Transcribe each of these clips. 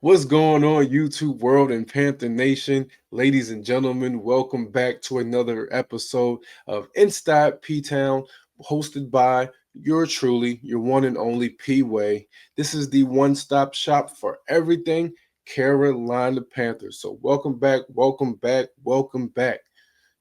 What's going on, YouTube world and Panther Nation? Ladies and gentlemen, welcome back to another episode of Inside P Town, hosted by your one and only P Way. This is the one stop shop for everything Carolina Panthers. So, welcome back, welcome back, welcome back.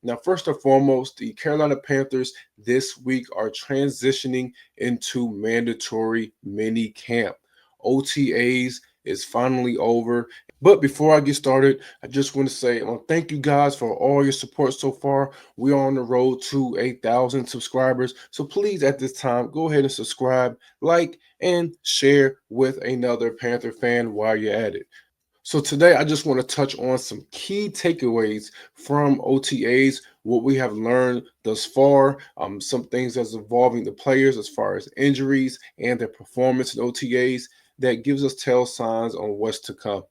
Now, first and foremost, the Carolina Panthers this week are transitioning into mandatory mini camp. OTAs is finally over. But before I get started, I just want to say thank you guys for all your support so far. We are on the road to 1,000 subscribers. So please, at this time, go ahead and subscribe, like, and share with another Panther fan while you're at it. So today I just want to touch on some key takeaways from OTAs, what we have learned thus far, some things that's involving the players as far as injuries and their performance in OTAs that gives us tell signs on what's to come.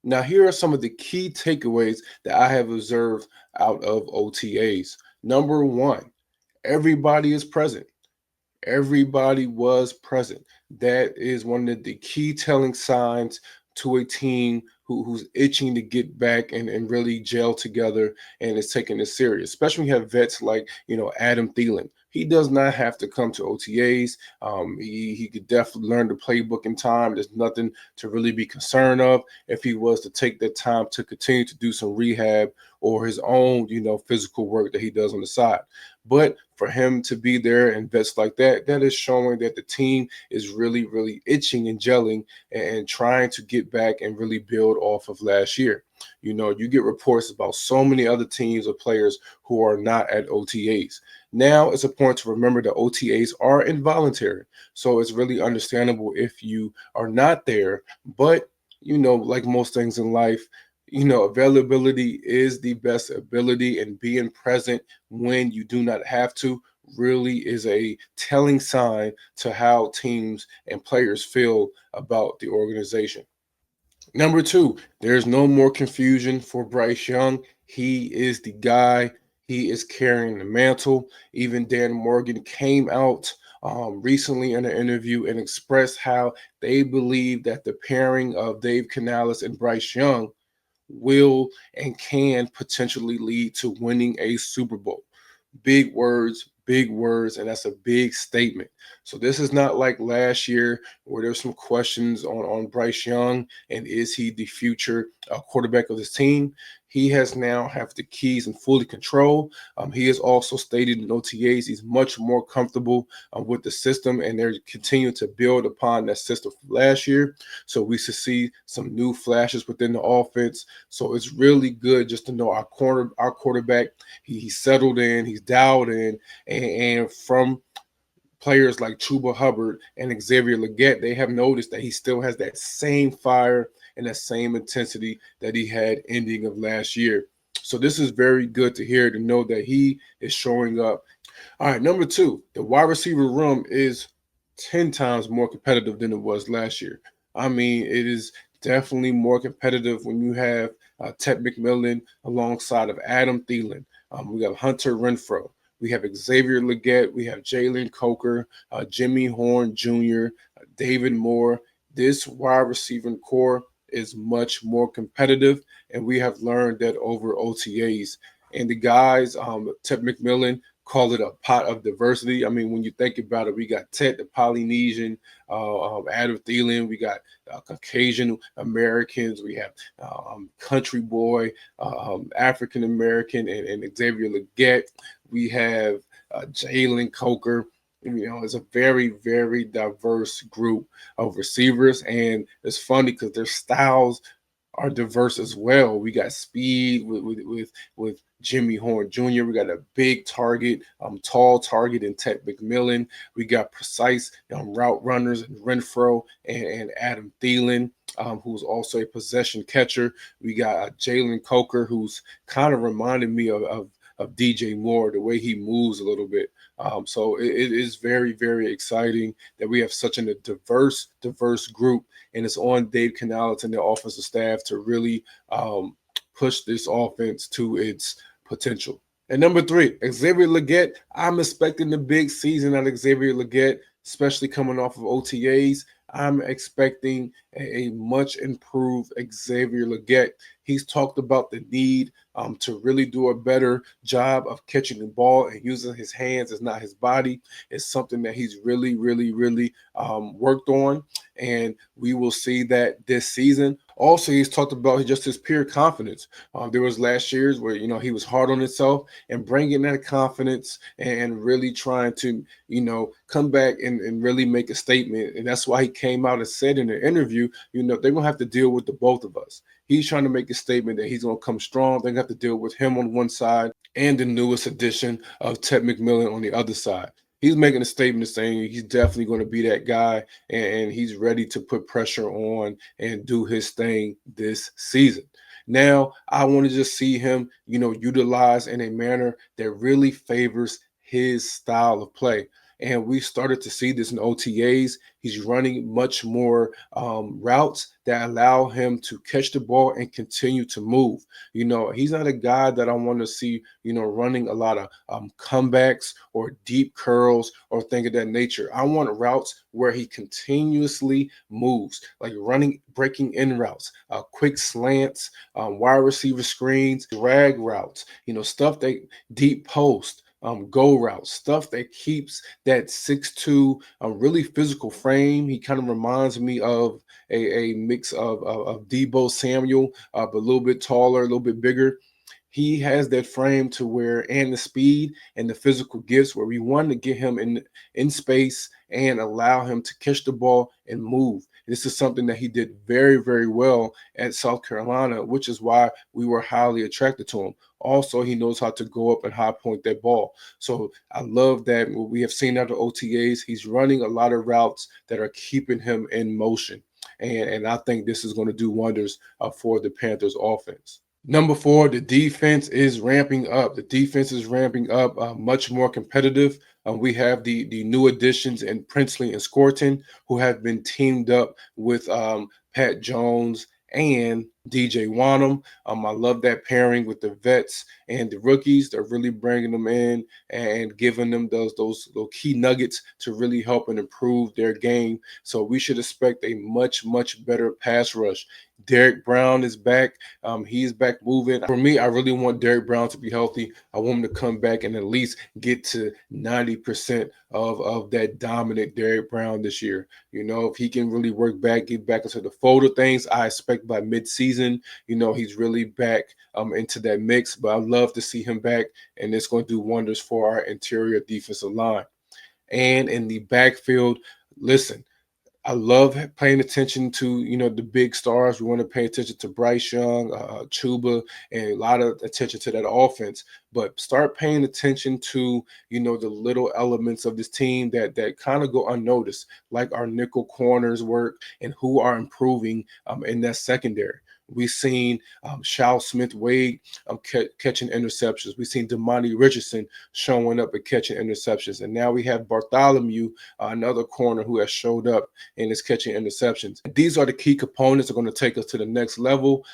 Now, here are some of the key takeaways that I have observed out of OTAs. Number one, everybody is present. Everybody was present. That is one of the key telling signs to a team who's itching to get back and really gel together and is taking it serious. Especially when you have vets like Adam Thielen. He does not have to come to OTAs. He could definitely learn the playbook in time. There's nothing to really be concerned of if he was to take that time to continue to do some rehab or his own physical work that he does on the side. But for him to be there and vets like that, that is showing that the team is really, really itching and gelling and trying to get back and really build off of last year. You get reports about so many other teams or players who are not at OTAs. Now it's important to remember that OTAs are involuntary. So it's really understandable if you are not there. But, like most things in life, availability is the best ability, and being present when you do not have to really is a telling sign to how teams and players feel about the organization. Number two, there's no more confusion for Bryce Young. He is the guy. He is carrying the mantle. Even Dan Morgan came out recently in an interview and expressed how they believe that the pairing of Dave Canales and Bryce Young will and can potentially lead to winning a Super Bowl. Big words, and that's a big statement. So this is not like last year where there's some questions on Bryce Young and is he the future quarterback of this team. He has now have the keys and fully control. He has also stated in OTAs he's much more comfortable with the system, and they're continuing to build upon that system from last year. So we should see some new flashes within the offense. So it's really good just to know our quarterback, he's settled in, he's dialed in, and from players like Chuba Hubbard and Xavier Legette, they have noticed that he still has that same fire and that same intensity that he had ending of last year. So this is very good to hear, to know that he is showing up. All right, number two, the wide receiver room is 10 times more competitive than it was last year. I mean, it is definitely more competitive when you have Ted McMillan alongside of Adam Thielen. We got Hunter Renfro. We have Xavier Legette. We have Jalen Coker, Jimmy Horn Jr., David Moore. This wide receiving core is much more competitive, and we have learned that over OTAs. And the guys, Ted McMillan, call it a pot of diversity. I mean, when you think about it, we got Ted the Polynesian, Adam Thielen, we got Caucasian Americans, we have Country Boy, African American, and Xavier Legette. We have Jalen Coker. It's a very, very diverse group of receivers, and it's funny because their styles are diverse as well. We got speed with Jimmy Horn Jr. We got a big target, tall target in Ted McMillan. We got precise route runners in Renfro and Adam Thielen, who's also a possession catcher. We got Jalen Coker, who's kind of reminded me of DJ Moore, the way he moves a little bit. So it is very, very exciting that we have such a diverse group, and it's on Dave Canales and the offensive staff to really push this offense to its potential. And number three, Xavier Legette. I'm expecting the big season out of Xavier Legette, especially coming off of OTAs. I'm expecting a much improved Xavier Leggett. He's talked about the need to really do a better job of catching the ball and using his hands as not his body. It's something that he's really worked on, and we will see that this season. Also, he's talked about just his pure confidence. There was last year's where he was hard on himself, and bringing that confidence and really trying to come back and really make a statement. And that's why he came out and said in the interview, they're gonna have to deal with the both of us. He's trying to make a statement that he's gonna come strong. They're gonna have to deal with him on one side and the newest addition of Ted McMillan on the other side. He's making a statement saying he's definitely going to be that guy, and he's ready to put pressure on and do his thing this season. Now, I want to just see him, utilized in a manner that really favors his style of play. And we started to see this in OTAs. He's running much more routes that allow him to catch the ball and continue to move. He's not a guy that I want to see, running a lot of comebacks or deep curls or things of that nature. I want routes where he continuously moves, like running, breaking in routes, quick slants, wide receiver screens, drag routes, stuff that deep post. Go routes, stuff that keeps that 6'2", really physical frame. He kind of reminds me of a mix of Debo Samuel, but a little bit taller, a little bit bigger. He has that frame to where, and the speed and the physical gifts where we want to get him in space and allow him to catch the ball and move. This is something that he did very well at South Carolina, which is why we were highly attracted to him. Also, he knows how to go up and high point that ball. So I love that we have seen out of OTAs. He's running a lot of routes that are keeping him in motion. And I think this is going to do wonders for the Panthers offense. Number four, the defense is ramping up. The defense is ramping up, much more competitive. We have the new additions in Princely and Scorton, who have been teamed up with Pat Jones and DJ Wanham. I love that pairing with the vets and the rookies. They're really bringing them in and giving them those little key nuggets to really help and improve their game. So we should expect a much better pass rush. Derek Brown is back. He's back moving. For me, I really want Derek Brown to be healthy. I want him to come back and at least get to 90% of that dominant Derek Brown this year. If he can really work back, get back into the fold of things, I expect by mid-season, he's really back into that mix. But I'd love to see him back, and it's going to do wonders for our interior defensive line. And in the backfield, listen, I love paying attention to the big stars. We want to pay attention to Bryce Young, Chuba, and a lot of attention to that offense. But start paying attention to the little elements of this team that kind of go unnoticed, like our nickel corners work and who are improving in that secondary. We've seen Shao Smith Wade catching interceptions. We've seen Damani Richardson showing up and catching interceptions. And now we have Bartholomew, another corner who has showed up and is catching interceptions. These are the key components that are going to take us to the next level.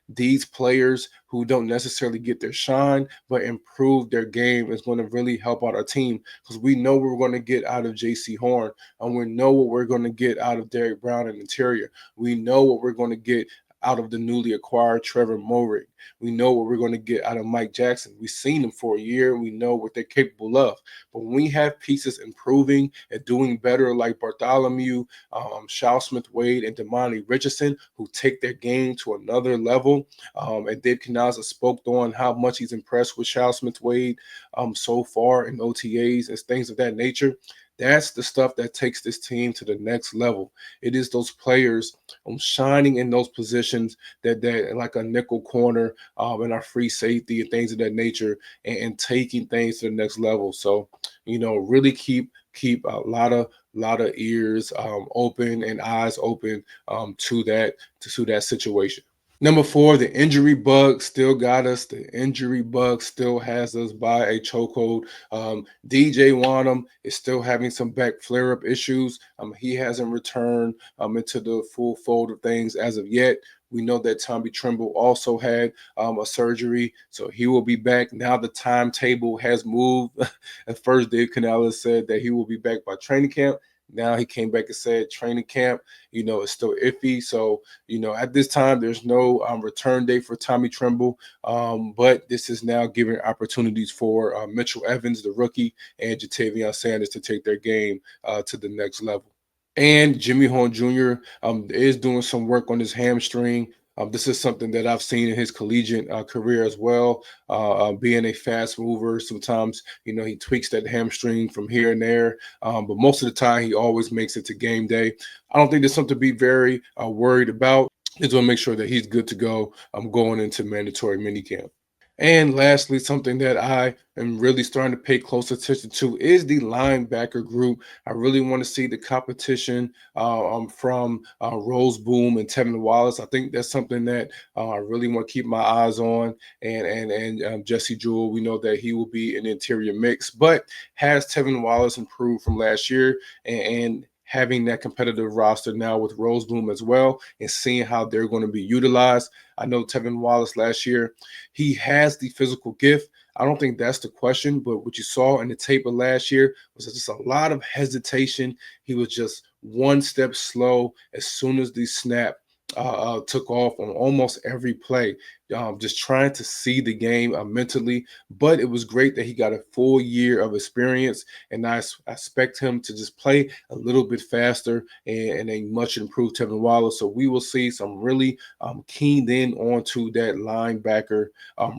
These players who don't necessarily get their shine but improve their game is going to really help out our team, because we know what we're going to get out of J.C. Horn, and we know what we're going to get out of Derek Brown in the interior. We know what we're going to get out of the newly acquired Trevor Moehrig. We know what we're going to get out of Mike Jackson. We've seen them for a year. We know what they're capable of. But when we have pieces improving and doing better, like Bartholomew, Shao Smith Wade, and Damani Richardson, who take their game to another level, and Dave Canales spoke on how much he's impressed with Shao Smith Wade so far in OTAs and things of that nature. That's the stuff that takes this team to the next level. It is those players shining in those positions that like a nickel corner and our free safety and things of that nature, and taking things to the next level. So, really keep a lot of ears open and eyes open to that situation. Number four, the injury bug still got us. The injury bug still has us by a chokehold. DJ Wanham is still having some back flare-up issues. He hasn't returned into the full fold of things as of yet. We know that Tommy Tremble also had a surgery, so he will be back. Now the timetable has moved. At first, Dave Canales said that he will be back by training camp. Now he came back and said training camp, is still iffy. So, at this time, there's no return date for Tommy Tremble. But this is now giving opportunities for Mitchell Evans, the rookie, and Jatavion Sanders to take their game to the next level. And Jimmy Horn Jr. Is doing some work on his hamstring. This is something that I've seen in his collegiate career as well. Being a fast mover, sometimes he tweaks that hamstring from here and there, but most of the time he always makes it to game day. I don't think there's something to be very worried about. Just want to make sure that he's good to go. I'm going into mandatory minicamp. And lastly, something that I am really starting to pay close attention to is the linebacker group. I really want to see the competition from Rose Boom and Tevin Wallace. I think that's something that I really want to keep my eyes on. And Jesse Jewell, we know that he will be an interior mix, but has Tevin Wallace improved from last year and having that competitive roster now with Rose Boom as well and seeing how they're going to be utilized. I know Tevin Wallace last year, he has the physical gift. I don't think that's the question, but what you saw in the tape of last year was just a lot of hesitation. He was just one step slow as soon as the snap took off on almost every play, just trying to see the game mentally. But it was great that he got a full year of experience, and I expect him to just play a little bit faster and a much improved Tevin Wallace. So we will see some really keyed in onto that linebacker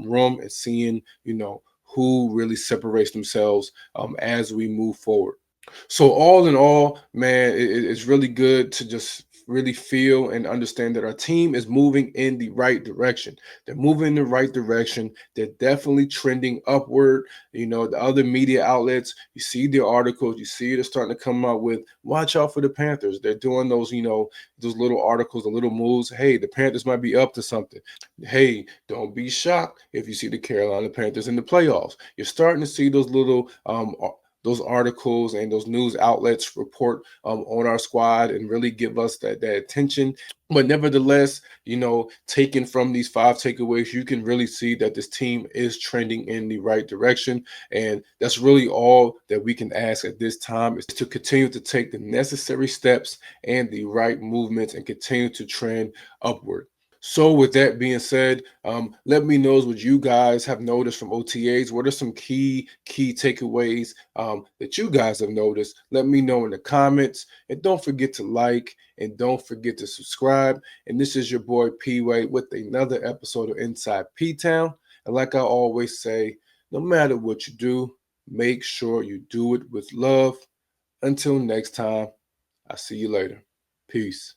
room and seeing, who really separates themselves as we move forward. So all in all, man, it's really good to just really feel and understand that our team is moving in the right direction. They're moving in the right direction. They're definitely trending upward. The other media outlets, you see the articles, you see they're starting to come out with watch out for the Panthers. They're doing those, those little articles, the little moves. Hey, the Panthers might be up to something. Hey, don't be shocked if you see the Carolina Panthers in the playoffs. You're starting to see those articles and those news outlets report on our squad and really give us that attention. But nevertheless, taken from these five takeaways, you can really see that this team is trending in the right direction. And that's really all that we can ask at this time is to continue to take the necessary steps and the right movements and continue to trend upward. So, with that being said, let me know what you guys have noticed from OTAs. What are some key takeaways that you guys have noticed? Let me know in the comments, and don't forget to like and don't forget to subscribe. And this is your boy P Way with another episode of Inside P Town. And like I always say, no matter what you do, make sure you do it with love. Until next time, I'll see you later. Peace.